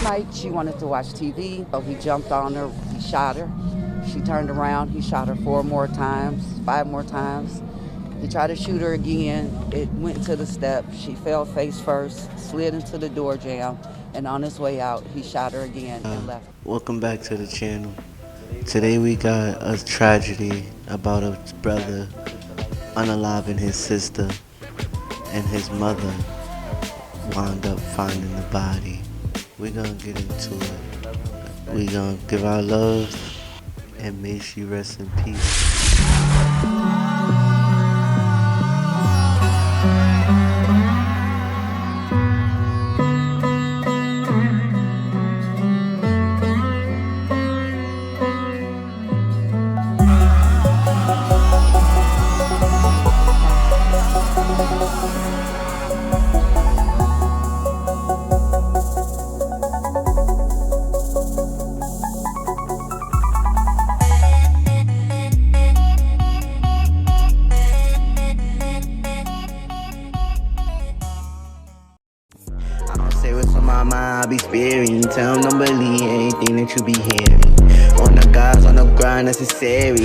night, she wanted to watch TV, so he jumped on her, he shot her. She turned around, he shot her 4 more times, 5 more times. He tried to shoot her again. It went to the steps. She fell face first, slid into the door jamb, and on his way out, he shot her again and left. Welcome back to the channel. Today we got a tragedy about a brother unaliving his sister, and his mother wound up finding the body. We're gonna get into it. We're gonna give our love, and may she rest in peace. I be sparing, tell them don't believe anything that you be hearing. On the guys, on the grind, necessary.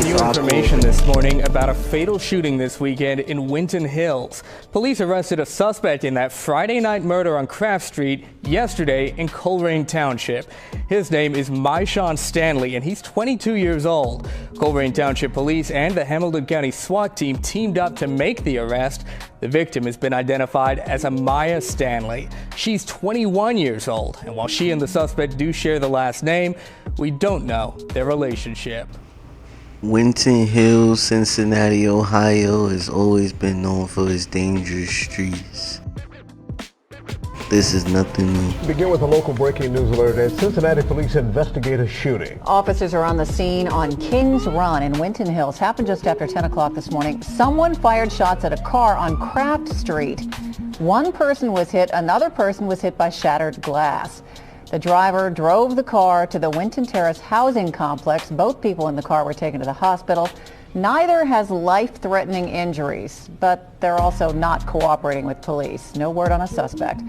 New information this morning about a fatal shooting this weekend in Winton Hills. Police arrested a suspect in that Friday night murder on Craft Street yesterday in Coleraine Township. His name is Maishan Stanley, and he's 22 years old. Coleraine Township Police and the Hamilton County SWAT team teamed up to make the arrest. The victim has been identified as Amaya Stanley. She's 21 years old, and while she and the suspect do share the last name, we don't know their relationship. Winton Hills, Cincinnati, Ohio has always been known for its dangerous streets. This is nothing new. Begin with a local breaking news alert as Cincinnati police investigate a shooting. Officers are on the scene on Kings Run in Winton Hills. Happened just after 10 o'clock this morning. Someone fired shots at a car on Craft Street. One person was hit, another person was hit by shattered glass. The driver drove the car to the Winton Terrace housing complex. Both people in the car were taken to the hospital. Neither has life-threatening injuries, but they're also not cooperating with police. No word on a suspect.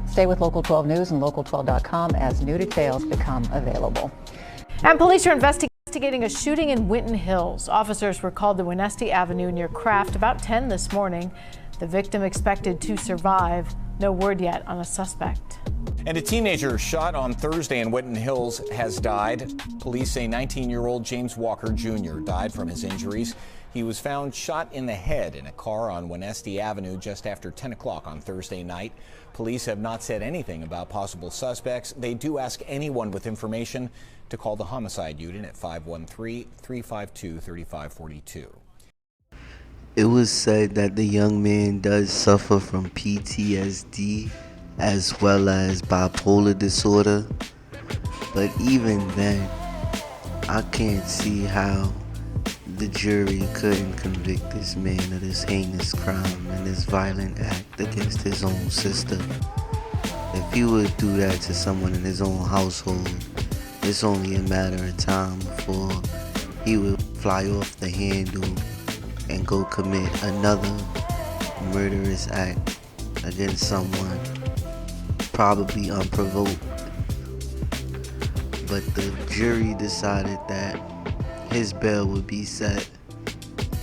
Stay with Local 12 News and Local12.com as new details become available. And police are investigating a shooting in Winton Hills. Officers were called to Winnesty Avenue near Craft about 10 this morning. The victim expected to survive. No word yet on a suspect. And a teenager shot on Thursday in Winton Hills has died. Police say 19-year-old James Walker Jr. died from his injuries. He was found shot in the head in a car on Winnesty Avenue just after 10 o'clock on Thursday night. Police have not said anything about possible suspects. They do ask anyone with information to call the homicide unit at 513-352-3542. It was said that the young man does suffer from PTSD as well as bipolar disorder, but even then, I can't see how the jury couldn't convict this man of this heinous crime and this violent act against his own sister. If he would do that to someone in his own household, it's only a matter of time before he would fly off the handle and go commit another murderous act against someone, probably unprovoked. But the jury decided that his bail would be set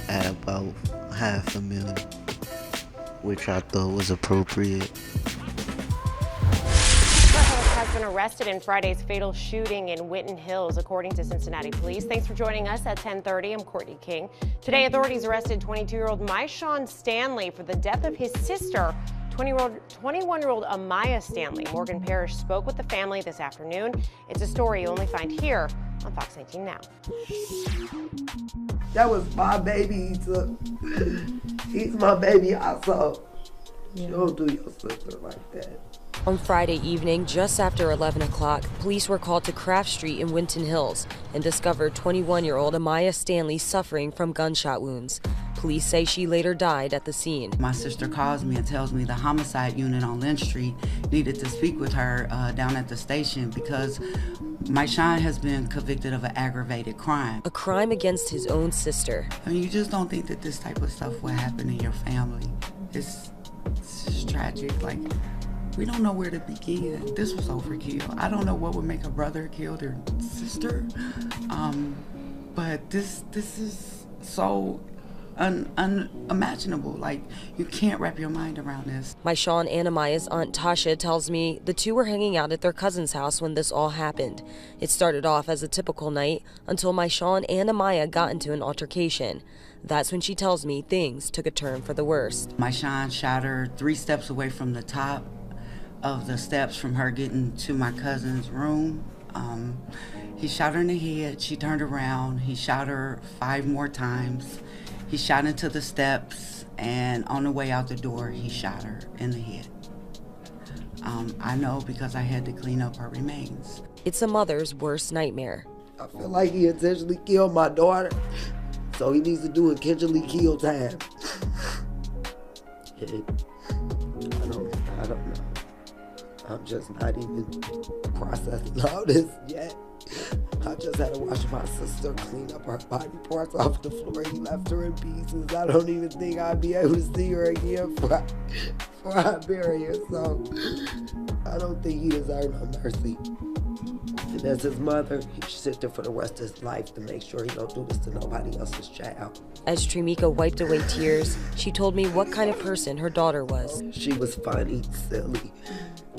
at about $500,000, which I thought was appropriate. Has been arrested in Friday's fatal shooting in Winton Hills, according to Cincinnati police. Thanks for joining us at 10:30. I'm Courtney King. Today, authorities arrested 22-year-old Maishan Stanley for the death of his sister, 21-year-old Amaya Stanley. Morgan Parrish spoke with the family this afternoon. It's a story you only find here on Fox 19 Now. That was my baby he took. He's my baby also. You don't do your sister like that. On Friday evening, just after 11 o'clock, police were called to Craft Street in Winton Hills and discovered 21-year-old Amaya Stanley suffering from gunshot wounds. Police say she later died at the scene. My sister calls me and tells me the homicide unit on Lynch Street needed to speak with her down at the station because Maishan has been convicted of an aggravated crime. A crime against his own sister. I mean, you just don't think that this type of stuff will happen in your family. It's just tragic. Like, We don't know where to begin. This was overkill. I don't know what would make a brother kill their sister, but this is so unimaginable. Like, you can't wrap your mind around this. Maishawn and Amaya's aunt Tasha tells me the two were hanging out at their cousin's house when this all happened. It started off as a typical night until Maishawn and Amaya got into an altercation. That's when she tells me things took a turn for the worst. Maishawn shot her 3 steps away from the top of the steps from her getting to my cousin's room. He shot her in the head. She turned around. He shot her 5 more times. He shot into the steps, and on the way out the door, he shot her in the head. I know because I had to clean up her remains. It's a mother's worst nightmare. I feel like he intentionally killed my daughter, so he needs to do intentionally kill time. I don't know. I'm just not even processing all this yet. I just had to watch my sister clean up her body parts off the floor. He left her in pieces. I don't even think I'd be able to see her again before I bury her. So I don't think he deserves no mercy. And as his mother, he should sit there for the rest of his life to make sure he don't do this to nobody else's child. As Trimika wiped away tears, she told me what kind of person her daughter was. She was funny, silly,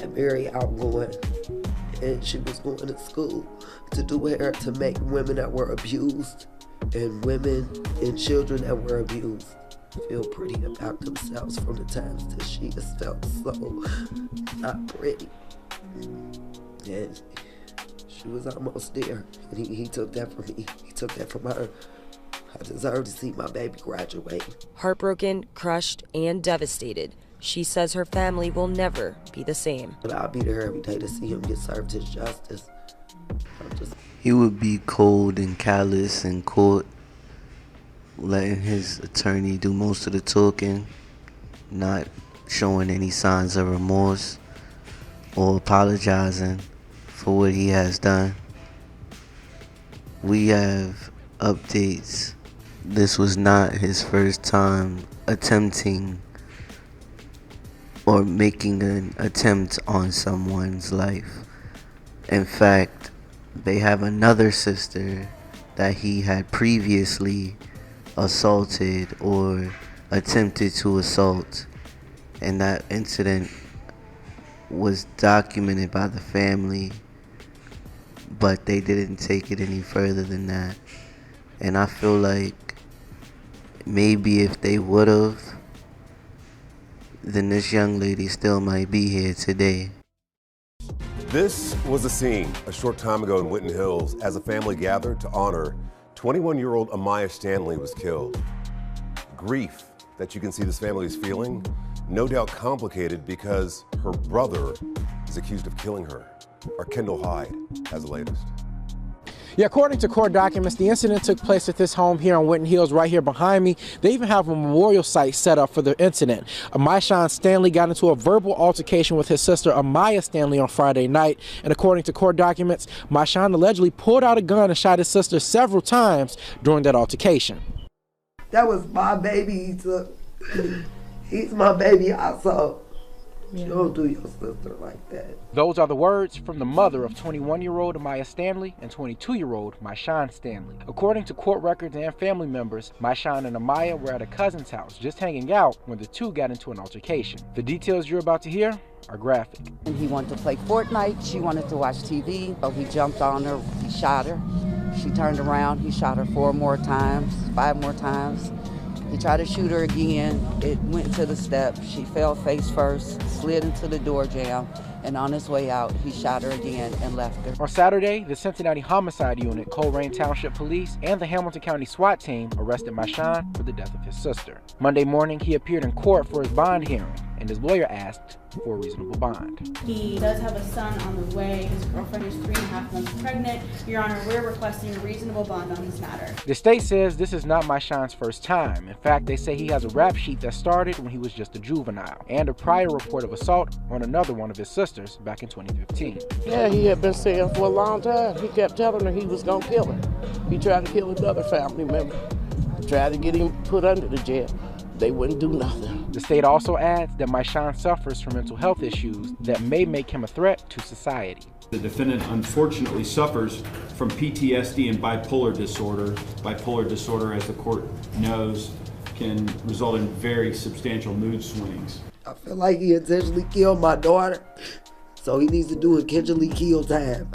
and very outgoing. And she was going to school to do hair to make women that were abused and women and children that were abused feel pretty about themselves from the times that she has felt so not pretty. And she was almost there, and he took that from me. He took that from her. I deserve to see my baby graduate. Heartbroken, crushed, and devastated, she says her family will never be the same. But I'll be there every day to see him get served his justice. He would be cold and callous in court, letting his attorney do most of the talking, not showing any signs of remorse or apologizing for what he has done. We have updates. This was not his first time attempting or making an attempt on someone's life. In fact, they have another sister that he had previously assaulted or attempted to assault, and that incident was documented by the family, but they didn't take it any further than that. And I feel like maybe if they would have, then this young lady still might be here today. This was a scene a short time ago in Winton Hills as a family gathered to honor 21-year-old Amaya Stanley was killed. Grief that you can see this family is feeling, no doubt complicated because her brother is accused of killing her. Our Kendall Hyde has the latest. Yeah, according to court documents, the incident took place at this home here on Winton Hills, right here behind me. They even have a memorial site set up for the incident. Maishawn Stanley got into a verbal altercation with his sister Amaya Stanley on Friday night, and according to court documents, Maishawn allegedly pulled out a gun and shot his sister several times during that altercation. That was my baby he took. He's my baby also. You don't do your sister like that. Those are the words from the mother of 21-year-old Amaya Stanley and 22-year-old Maishawn Stanley. According to court records and family members, Maishawn and Amaya were at a cousin's house just hanging out when the two got into an altercation. The details you're about to hear are graphic. And he wanted to play Fortnite. She wanted to watch TV. So he jumped on her. He shot her. She turned around. He shot her 4 more times, 5 more times. He tried to shoot her again. It went to the steps. She fell face first, slid into the door jamb, and on his way out, he shot her again and left her. On Saturday, the Cincinnati Homicide Unit, Colerain Township Police, and the Hamilton County SWAT team arrested Maishawn for the death of his sister. Monday morning, he appeared in court for his bond hearing, and his lawyer asked for a reasonable bond. He does have a son on the way. His girlfriend is 3.5 months pregnant. Your Honor, we're requesting a reasonable bond on this matter. The state says this is not Maishawn's first time. In fact, they say he has a rap sheet that started when he was just a juvenile, and a prior report of assault on another one of his sisters back in 2015. Yeah, he had been saying for a long time. He kept telling her he was going to kill her. He tried to kill another family member. Tried to get him put under the jail. They wouldn't do nothing. The state also adds that Maishan suffers from mental health issues that may make him a threat to society. The defendant unfortunately suffers from PTSD and bipolar disorder. Bipolar disorder, as the court knows, can result in very substantial mood swings. I feel like he intentionally killed my daughter, so he needs to do intentionally kill time.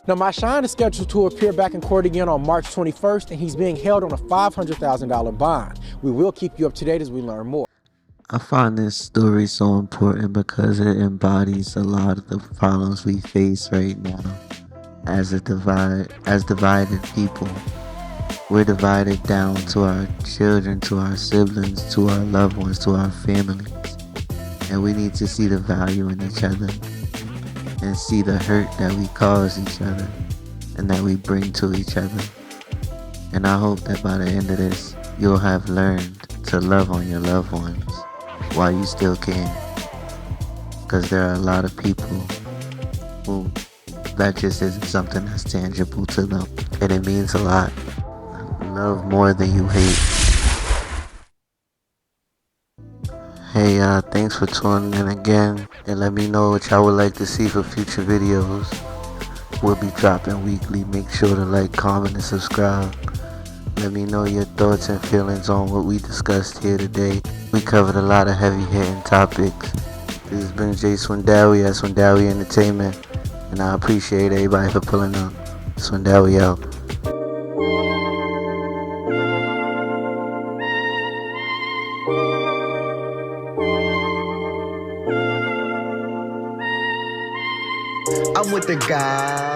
Now, Maishan is scheduled to appear back in court again on March 21st, and he's being held on a $500,000 bond. We will keep you up to date as we learn more. I find this story so important because it embodies a lot of the problems we face right now as divided people. We're divided down to our children, to our siblings, to our loved ones, to our families. And we need to see the value in each other and see the hurt that we cause each other and that we bring to each other. And I hope that by the end of this, you'll have learned to love on your loved ones while you still can. Because there are a lot of people who that just isn't something that's tangible to them. And it means a lot. Love more than you hate. Hey, thanks for tuning in again. And let me know what y'all would like to see for future videos. We'll be dropping weekly. Make sure to like, comment, and subscribe. Let me know your thoughts and feelings on what we discussed here today. We covered a lot of heavy-hitting topics. This has been Jay SWINDOWIEE at SWINDOWIEE Entertainment, and I appreciate everybody for pulling up. SWINDOWIEE out. I'm with the guy.